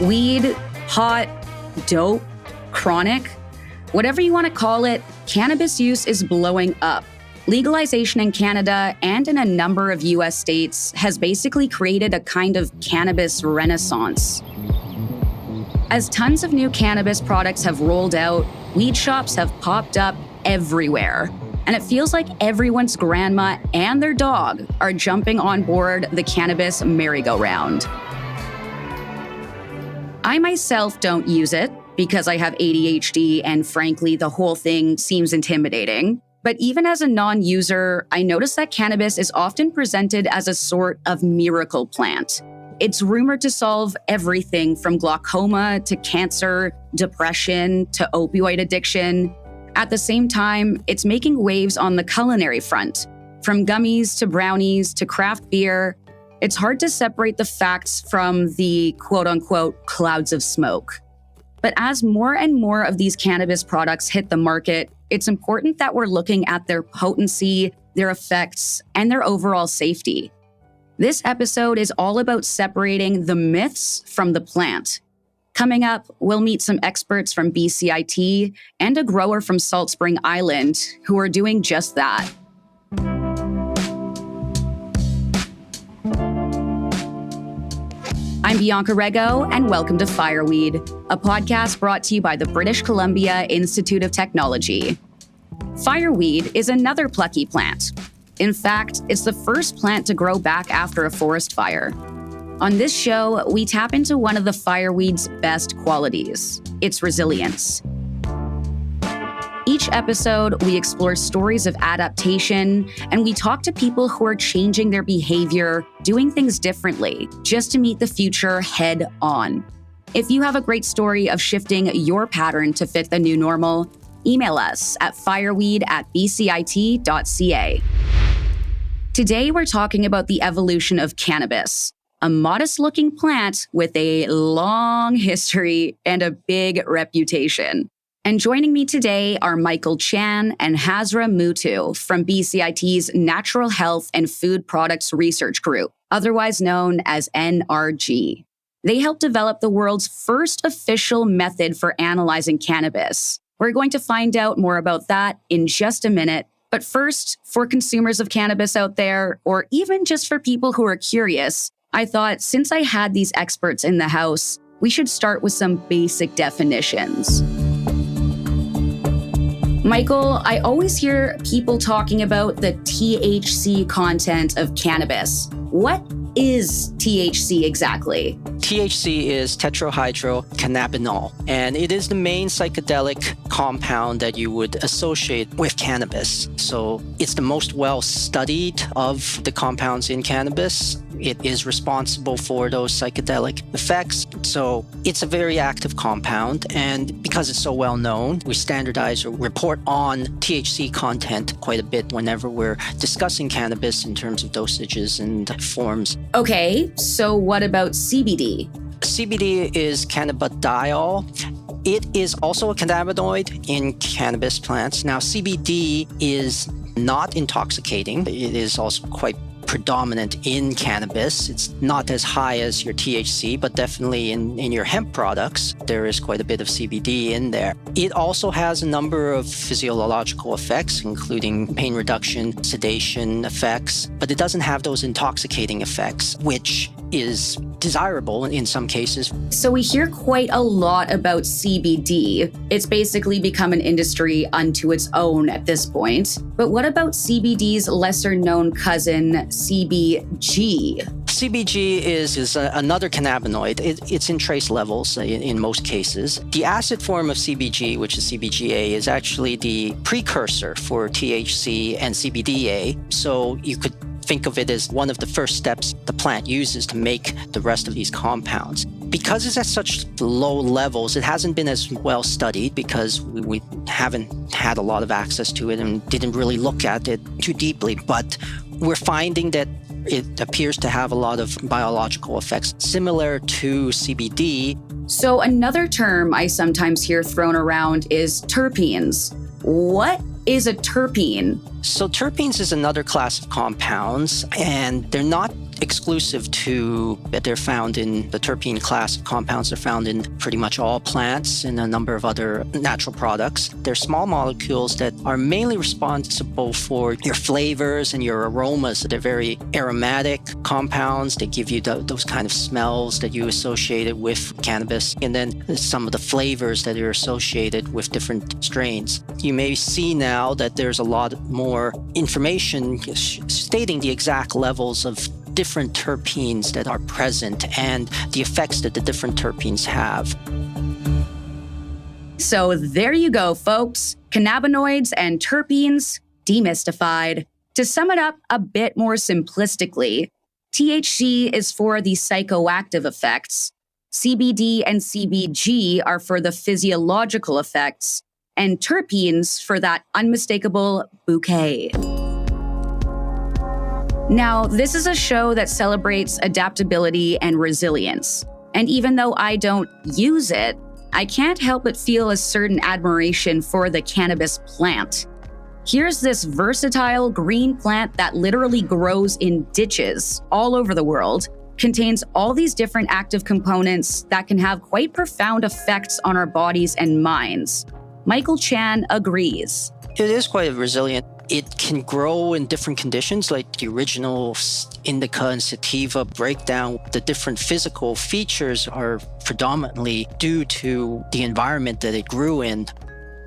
Weed, pot, dope, chronic, whatever you want to call it, cannabis use is blowing up. Legalization in Canada and in a number of US states has basically created a kind of cannabis renaissance. As tons of new cannabis products have rolled out, weed shops have popped up everywhere. And it feels like everyone's grandma and their dog are jumping on board the cannabis merry-go-round. I myself don't use it because I have ADHD and frankly, the whole thing seems intimidating. But even as a non-user, I notice that cannabis is often presented as a sort of miracle plant. It's rumored to solve everything from glaucoma to cancer, depression to opioid addiction. At the same time, it's making waves on the culinary front. From gummies to brownies to craft beer, it's hard to separate the facts from the quote-unquote clouds of smoke. But as more and more of these cannabis products hit the market, it's important that we're looking at their potency, their effects, and their overall safety. This episode is all about separating the myths from the plant. Coming up, we'll meet some experts from BCIT and a grower from Saltspring Island who are doing just that. I'm Bianca Rego, and welcome to Fireweed, a podcast brought to you by the British Columbia Institute of Technology. Fireweed is another plucky plant. In fact, it's the first plant to grow back after a forest fire. On this show, we tap into one of the fireweed's best qualities, its resilience. Each episode, we explore stories of adaptation, and we talk to people who are changing their behavior, doing things differently, just to meet the future head on. If you have a great story of shifting your pattern to fit the new normal, email us at fireweed@bcit.ca. Today, we're talking about the evolution of cannabis, a modest-looking plant with a long history and a big reputation. And joining me today are Michael Chan and Hazrah Moothoo from BCIT's Natural Health and Food Products Research Group, otherwise known as NRG. They helped develop the world's first official method for analyzing cannabis. We're going to find out more about that in just a minute. But first, for consumers of cannabis out there, or even just for people who are curious, I thought since I had these experts in the house, we should start with some basic definitions. Michael, I always hear people talking about the THC content of cannabis. What is THC exactly? THC is tetrahydrocannabinol, and it is the main psychedelic compound that you would associate with cannabis. So it's the most well-studied of the compounds in cannabis. It is responsible for those psychedelic effects. So it's a very active compound, and because it's so well known, we standardize or report on THC content quite a bit whenever we're discussing cannabis in terms of dosages and forms. Okay, so what about CBD? CBD is cannabidiol. It is also a cannabinoid in cannabis plants. Now, CBD is not intoxicating. It is also quite predominant in cannabis. It's not as high as your THC, but definitely in your hemp products, there is quite a bit of CBD in there. It also has a number of physiological effects, including pain reduction, sedation effects, but it doesn't have those intoxicating effects, which is desirable in some cases. So we hear quite a lot about CBD. It's basically become an industry unto its own at this point. But what about CBD's lesser-known cousin, CBG? CBG is another cannabinoid. It's in trace levels in most cases. The acid form of CBG, which is CBGA, is actually the precursor for THC and CBDA. So you could think of it as one of the first steps the plant uses to make the rest of these compounds. Because it's at such low levels, it hasn't been as well studied because we haven't had a lot of access to it and didn't really look at it too deeply. But we're finding that it appears to have a lot of biological effects similar to CBD. So another term I sometimes hear thrown around is terpenes. What is a terpene? So terpenes is another class of compounds, and they're not exclusive to, they're found in the terpene class of compounds. They're found in pretty much all plants and a number of other natural products. They're small molecules that are mainly responsible for your flavors and your aromas. They're very aromatic compounds. They give you those kind of smells that you associated with cannabis. And then some of the flavors that are associated with different strains. You may see now that there's a lot more information stating the exact levels of different terpenes that are present and the effects that the different terpenes have. So there you go, folks. Cannabinoids and terpenes demystified. To sum it up a bit more simplistically, THC is for the psychoactive effects, CBD and CBG are for the physiological effects, and terpenes for that unmistakable bouquet. Now, this is a show that celebrates adaptability and resilience. And even though I don't use it, I can't help but feel a certain admiration for the cannabis plant. Here's this versatile green plant that literally grows in ditches all over the world, contains all these different active components that can have quite profound effects on our bodies and minds. Michael Chan agrees. It is quite resilient. It can grow in different conditions, like the original indica and sativa breakdown. The different physical features are predominantly due to the environment that it grew in.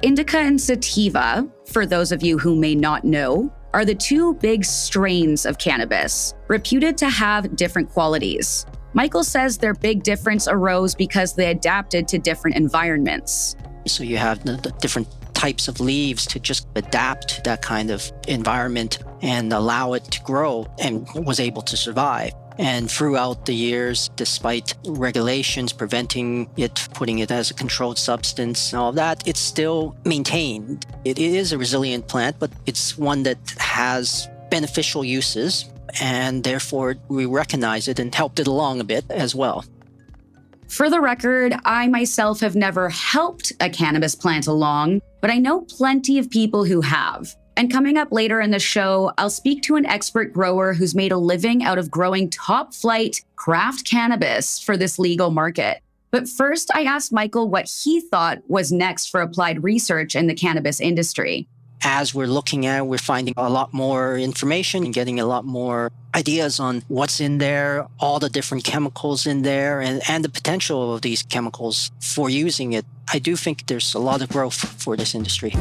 Indica and sativa, for those of you who may not know, are the two big strains of cannabis, reputed to have different qualities. Michael says their big difference arose because they adapted to different environments. So you have the different types of leaves to just adapt to that kind of environment and allow it to grow, and was able to survive. And throughout the years, despite regulations preventing it, putting it as a controlled substance and all of that, it's still maintained. It is a resilient plant, but it's one that has beneficial uses, and therefore we recognize it and helped it along a bit as well. For the record, I myself have never helped a cannabis plant along, but I know plenty of people who have. And coming up later in the show, I'll speak to an expert grower who's made a living out of growing top-flight craft cannabis for this legal market. But first, I asked Michael what he thought was next for applied research in the cannabis industry. As we're looking at, we're finding a lot more information and getting a lot more ideas on what's in there, all the different chemicals in there, and the potential of these chemicals for using it. I do think there's a lot of growth for this industry.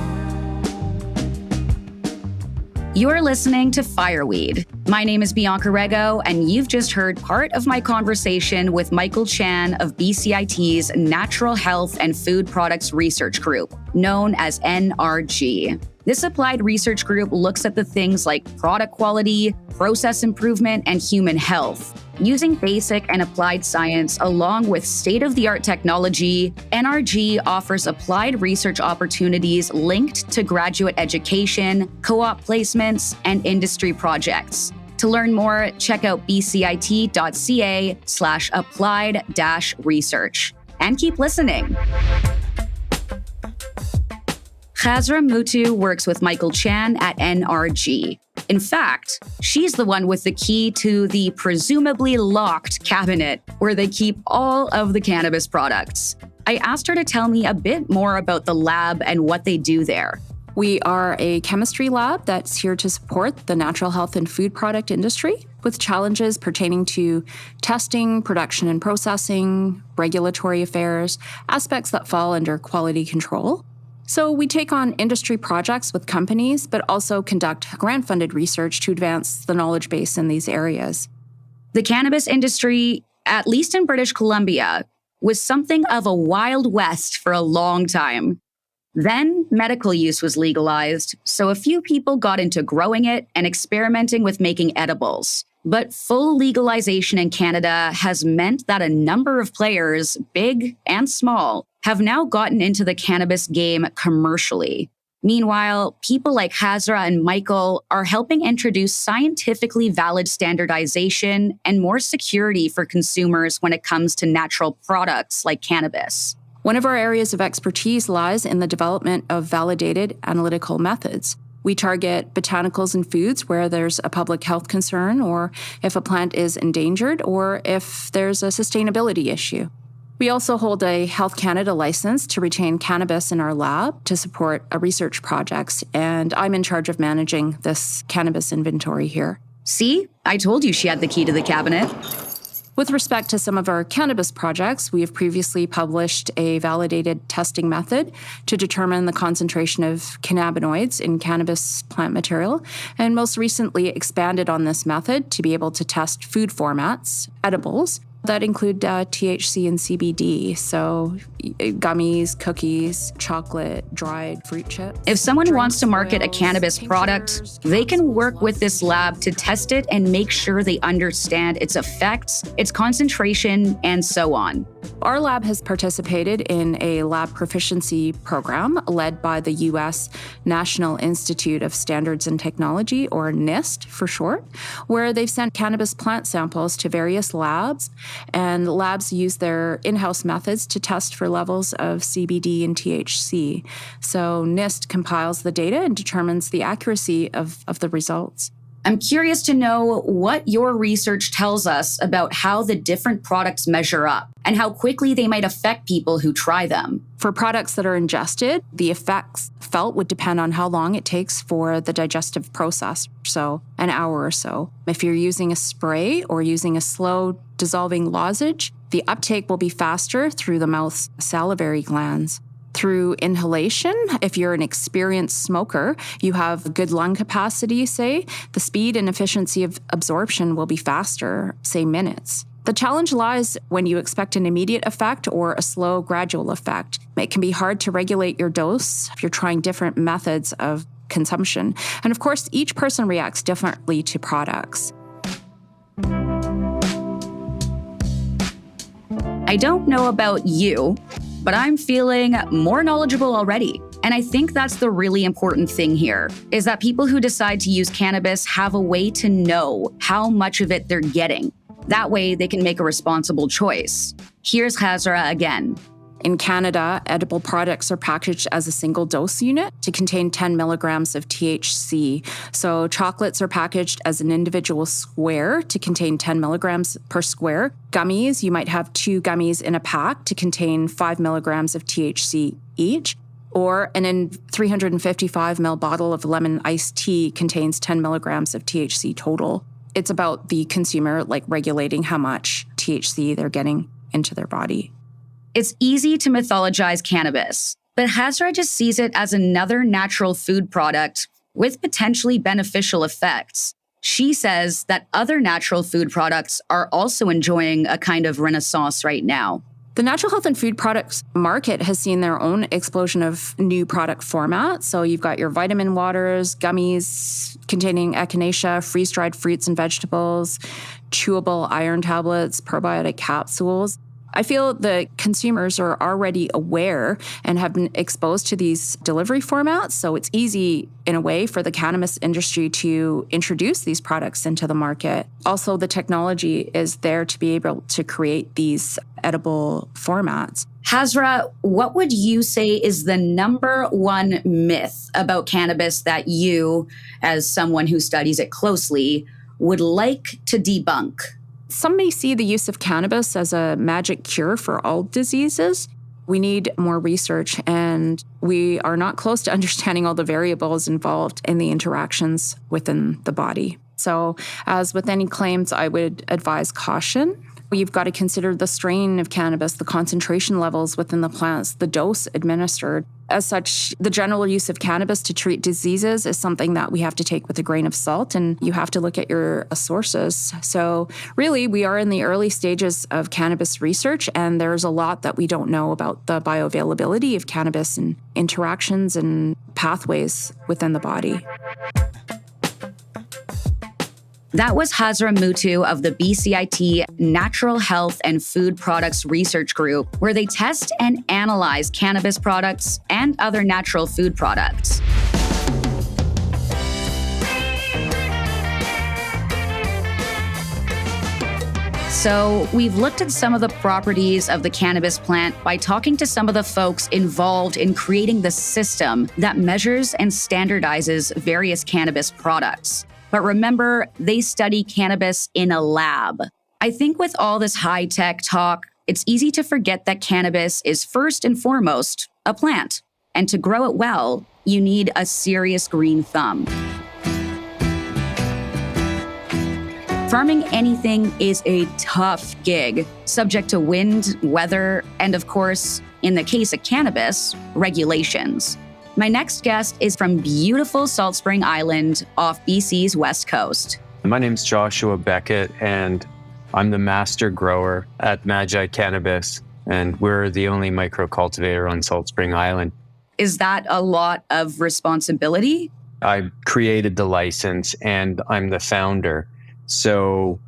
You're listening to Fireweed. My name is Bianca Rego, and you've just heard part of my conversation with Michael Chan of BCIT's Natural Health and Food Products Research Group, known as NRG. This applied research group looks at the things like product quality, process improvement, and human health. Using basic and applied science along with state-of-the-art technology, NRG offers applied research opportunities linked to graduate education, co-op placements, and industry projects. To learn more, check out bcit.ca/applied-research. And keep listening. Hazrah Moothoo works with Michael Chan at NRG. In fact, she's the one with the key to the presumably locked cabinet where they keep all of the cannabis products. I asked her to tell me a bit more about the lab and what they do there. We are a chemistry lab that's here to support the natural health and food product industry with challenges pertaining to testing, production and processing, regulatory affairs, aspects that fall under quality control. So we take on industry projects with companies, but also conduct grant-funded research to advance the knowledge base in these areas. The cannabis industry, at least in British Columbia, was something of a Wild West for a long time. Then medical use was legalized, so a few people got into growing it and experimenting with making edibles. But full legalization in Canada has meant that a number of players, big and small, have now gotten into the cannabis game commercially. Meanwhile, people like Hazrah and Michael are helping introduce scientifically valid standardization and more security for consumers when it comes to natural products like cannabis. One of our areas of expertise lies in the development of validated analytical methods. We target botanicals and foods where there's a public health concern, or if a plant is endangered, or if there's a sustainability issue. We also hold a Health Canada license to retain cannabis in our lab to support research projects, and I'm in charge of managing this cannabis inventory here. See, I told you she had the key to the cabinet. With respect to some of our cannabis projects, we have previously published a validated testing method to determine the concentration of cannabinoids in cannabis plant material, and most recently expanded on this method to be able to test food formats, edibles, that include THC and CBD, so gummies, cookies, chocolate, dried fruit chips. If someone wants to market a cannabis product, they can work with this lab to test it and make sure they understand its effects, its concentration, and so on. Our lab has participated in a lab proficiency program led by the U.S. National Institute of Standards and Technology, or NIST for short, where they've sent cannabis plant samples to various labs, and labs use their in-house methods to test for levels of CBD and THC. So NIST compiles the data and determines the accuracy of the results. I'm curious to know what your research tells us about how the different products measure up and how quickly they might affect people who try them. For products that are ingested, the effects felt would depend on how long it takes for the digestive process, so an hour or so. If you're using a spray or using a slow dissolving lozenge, the uptake will be faster through the mouth's salivary glands. Through inhalation, if you're an experienced smoker, you have good lung capacity, say, the speed and efficiency of absorption will be faster, say minutes. The challenge lies when you expect an immediate effect or a slow, gradual effect. It can be hard to regulate your dose if you're trying different methods of consumption. And of course, each person reacts differently to products. I don't know about you, but I'm feeling more knowledgeable already. And I think that's the really important thing here, is that people who decide to use cannabis have a way to know how much of it they're getting. That way they can make a responsible choice. Here's Hazrah again. In Canada, edible products are packaged as a single dose unit to contain 10 milligrams of THC. So chocolates are packaged as an individual square to contain 10 milligrams per square. Gummies, you might have 2 gummies in a pack to contain 5 milligrams of THC each. Or an 355 ml bottle of lemon iced tea contains 10 milligrams of THC total. It's about the consumer regulating how much THC they're getting into their body. It's easy to mythologize cannabis, but Hazrah just sees it as another natural food product with potentially beneficial effects. She says that other natural food products are also enjoying a kind of renaissance right now. The natural health and food products market has seen their own explosion of new product formats. So you've got your vitamin waters, gummies containing echinacea, freeze-dried fruits and vegetables, chewable iron tablets, probiotic capsules. I feel the consumers are already aware and have been exposed to these delivery formats, so it's easy in a way for the cannabis industry to introduce these products into the market. Also, the technology is there to be able to create these edible formats. Hazrah, what would you say is the number one myth about cannabis that you, as someone who studies it closely, would like to debunk? Some may see the use of cannabis as a magic cure for all diseases. We need more research, and we are not close to understanding all the variables involved in the interactions within the body. So, as with any claims, I would advise caution. You've got to consider the strain of cannabis, the concentration levels within the plants, the dose administered. As such, the general use of cannabis to treat diseases is something that we have to take with a grain of salt, and you have to look at your sources. So really, we are in the early stages of cannabis research, and there's a lot that we don't know about the bioavailability of cannabis and interactions and pathways within the body. That was Hazrah Moothoo of the BCIT Natural Health and Food Products Research Group, where they test and analyze cannabis products and other natural food products. So we've looked at some of the properties of the cannabis plant by talking to some of the folks involved in creating the system that measures and standardizes various cannabis products. But remember, they study cannabis in a lab. I think with all this high-tech talk, it's easy to forget that cannabis is first and foremost a plant. And to grow it well, you need a serious green thumb. Farming anything is a tough gig, subject to wind, weather, and of course, in the case of cannabis, regulations. My next guest is from beautiful Saltspring Island off BC's west coast. My name's Joshua Beckett, and I'm the master grower at Magi Cannabis, and we're the only micro-cultivator on Saltspring Island. Is that a lot of responsibility? I created the license, and I'm the founder. So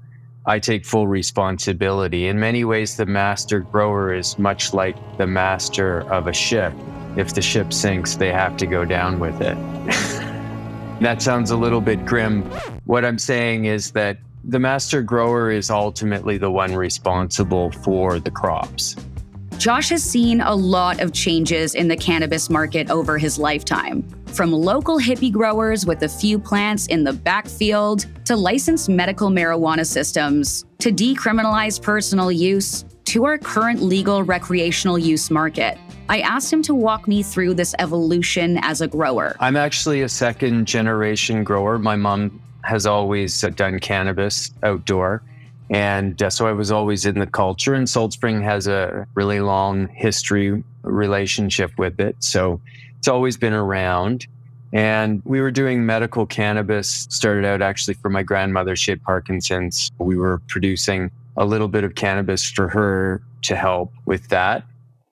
I take full responsibility. In many ways, the master grower is much like the master of a ship. If the ship sinks, they have to go down with it. That sounds a little bit grim. What I'm saying is that the master grower is ultimately the one responsible for the crops. Josh has seen a lot of changes in the cannabis market over his lifetime. From local hippie growers with a few plants in the backfield, to licensed medical marijuana systems, to decriminalized personal use, to our current legal recreational use market. I asked him to walk me through this evolution as a grower. I'm actually a second generation grower. My mom has always done cannabis outdoor. And so I was always in the culture, and Salt Spring has a really long history relationship with it. So it's always been around. And we were doing medical cannabis, started out actually for my grandmother. She had Parkinson's. We were producing a little bit of cannabis for her to help with that.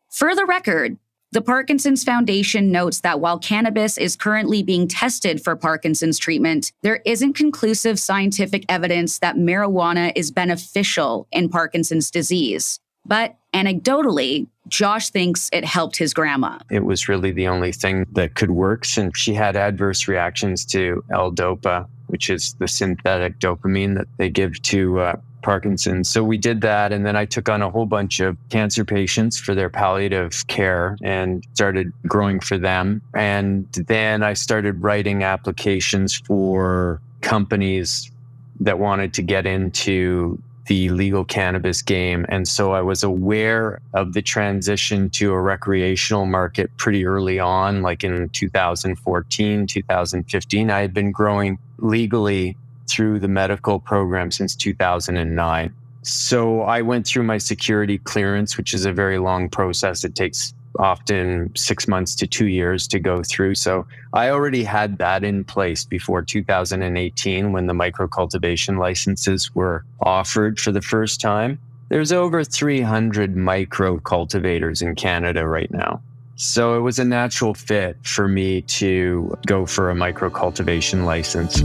For the record, the Parkinson's Foundation notes that while cannabis is currently being tested for Parkinson's treatment, there isn't conclusive scientific evidence that marijuana is beneficial in Parkinson's disease. But anecdotally, Josh thinks it helped his grandma. It was really the only thing that could work since she had adverse reactions to L-Dopa, which is the synthetic dopamine that they give to Parkinson's. So we did that, and then I took on a whole bunch of cancer patients for their palliative care and started growing for them. And then I started writing applications for companies that wanted to get into the legal cannabis game. And so I was aware of the transition to a recreational market pretty early on, like in 2014, 2015. I had been growing legally through the medical program since 2009. So I went through my security clearance, which is a very long process. It takes often 6 months to 2 years to go through. So I already had that in place before 2018 when the microcultivation licenses were offered for the first time. There's over 300 microcultivators in Canada right now. So it was a natural fit for me to go for a microcultivation license.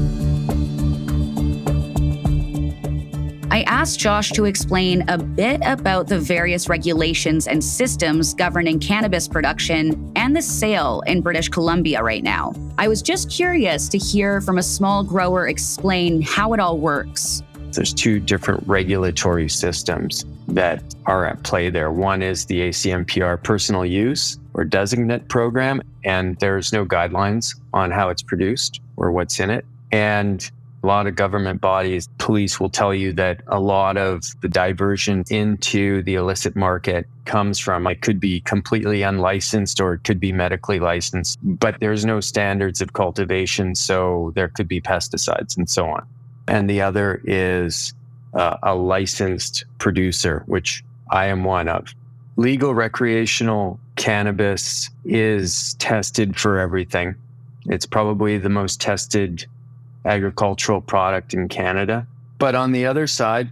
I asked Josh to explain a bit about the various regulations and systems governing cannabis production and the sale in British Columbia right now. I was just curious to hear from a small grower explain how it all works. There's two different regulatory systems that are at play there. One is the ACMPR personal use or designate program, and there's no guidelines on how it's produced or what's in it. And a lot of government bodies, police will tell you that a lot of the diversion into the illicit market comes from, it could be completely unlicensed or it could be medically licensed, but there's no standards of cultivation, so there could be pesticides and so on. And the other is a licensed producer, which I am one of. Legal recreational cannabis is tested for everything. It's probably the most tested agricultural product in Canada. But on the other side,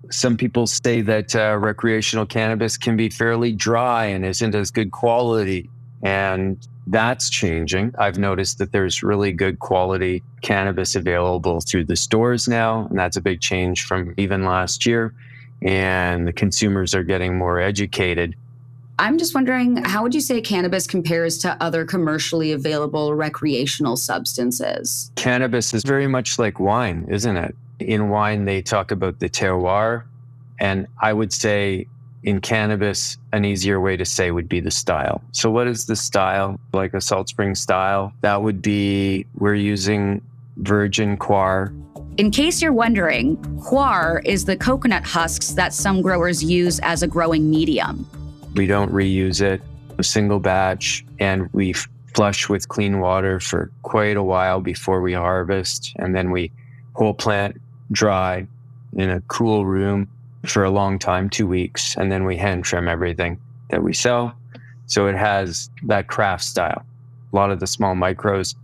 some people say that recreational cannabis can be fairly dry and isn't as good quality. And that's changing. I've noticed that there's really good quality cannabis available through the stores now. And that's a big change from even last year. And the consumers are getting more educated. I'm just wondering, how would you say cannabis compares to other commercially available recreational substances? Cannabis is very much like wine, isn't it? In wine, they talk about the terroir, And I would say in cannabis, an easier way to say would be the style. So what is the style? Like a Saltspring style? That would be, we're using virgin coir. In case you're wondering, coir is the coconut husks that some growers use as a growing medium. We don't reuse it, a single batch, and we flush with clean water for quite a while before we harvest. And then we whole plant dry in a cool room for a long time, 2 weeks. And then we hand trim everything that we sell. So it has that craft style. A lot of the small micros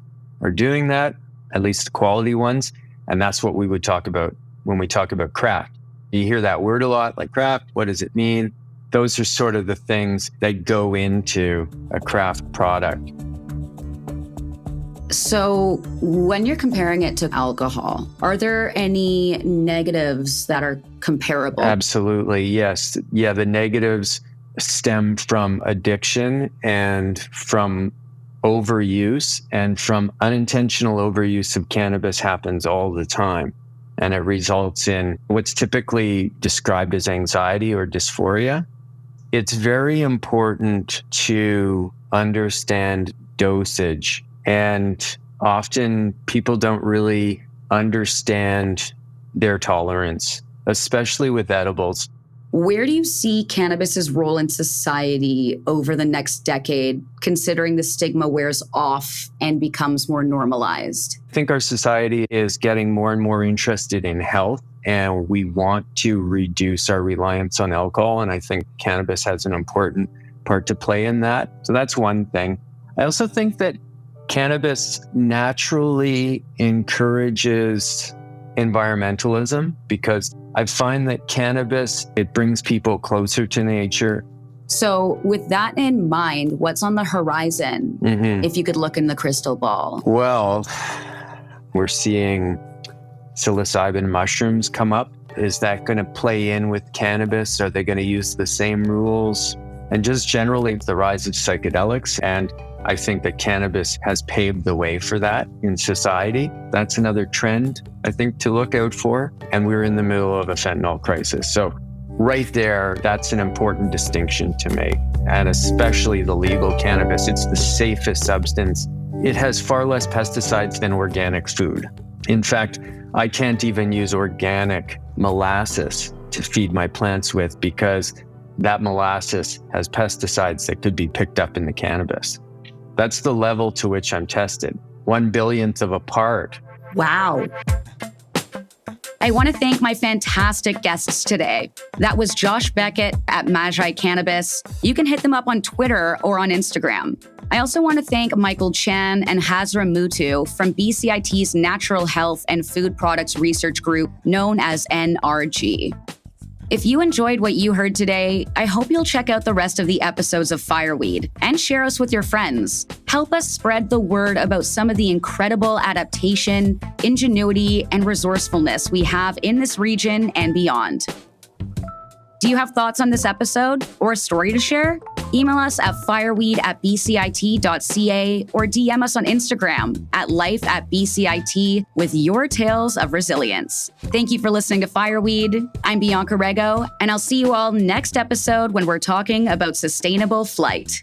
are doing that, at least the quality ones. And that's what we would talk about when we talk about craft. You hear that word a lot, like craft. What does it mean? Those are sort of the things that go into a craft product. So when you're comparing it to alcohol, are there any negatives that are comparable? Absolutely, yes. Yeah, the negatives stem from addiction and from overuse, and from unintentional overuse of cannabis happens all the time. And it results in what's typically described as anxiety or dysphoria. It's very important to understand dosage. And often people don't really understand their tolerance, especially with edibles. Where do you see cannabis's role in society over the next decade, considering the stigma wears off and becomes more normalized? I think our society is getting more and more interested in health, and we want to reduce our reliance on alcohol. And I think cannabis has an important part to play in that. So that's one thing. I also think that cannabis naturally encourages environmentalism, because I find that cannabis, it brings people closer to nature. So with that in mind, what's on the horizon, if you could look in the crystal ball? Well, we're seeing psilocybin mushrooms come up. Is that going to play in with cannabis? Are they going to use the same rules? And just generally the rise of psychedelics. And I think that cannabis has paved the way for that in society. That's another trend, I think, to look out for. And we're in the middle of a fentanyl crisis. So right there, that's an important distinction to make. And especially the legal cannabis, it's the safest substance. It has far less pesticides than organic food. In fact, I can't even use organic molasses to feed my plants with, because that molasses has pesticides that could be picked up in the cannabis. That's the level to which I'm tested. 1/1,000,000th of a part. Wow. I want to thank my fantastic guests today. That was Josh Beckett at Magi Cannabis. You can hit them up on Twitter or on Instagram. I also want to thank Michael Chan and Hazrah Moothoo from BCIT's Natural Health and Food Products Research Group, known as NRG. If you enjoyed what you heard today, I hope you'll check out the rest of the episodes of Fireweed and share us with your friends. Help us spread the word about some of the incredible adaptation, ingenuity, and resourcefulness we have in this region and beyond. Do you have thoughts on this episode or a story to share? Email us at fireweed@bcit.ca or DM us on Instagram at life@bcit with your tales of resilience. Thank you for listening to Fireweed. I'm Bianca Rego, and I'll see you all next episode when we're talking about sustainable flight.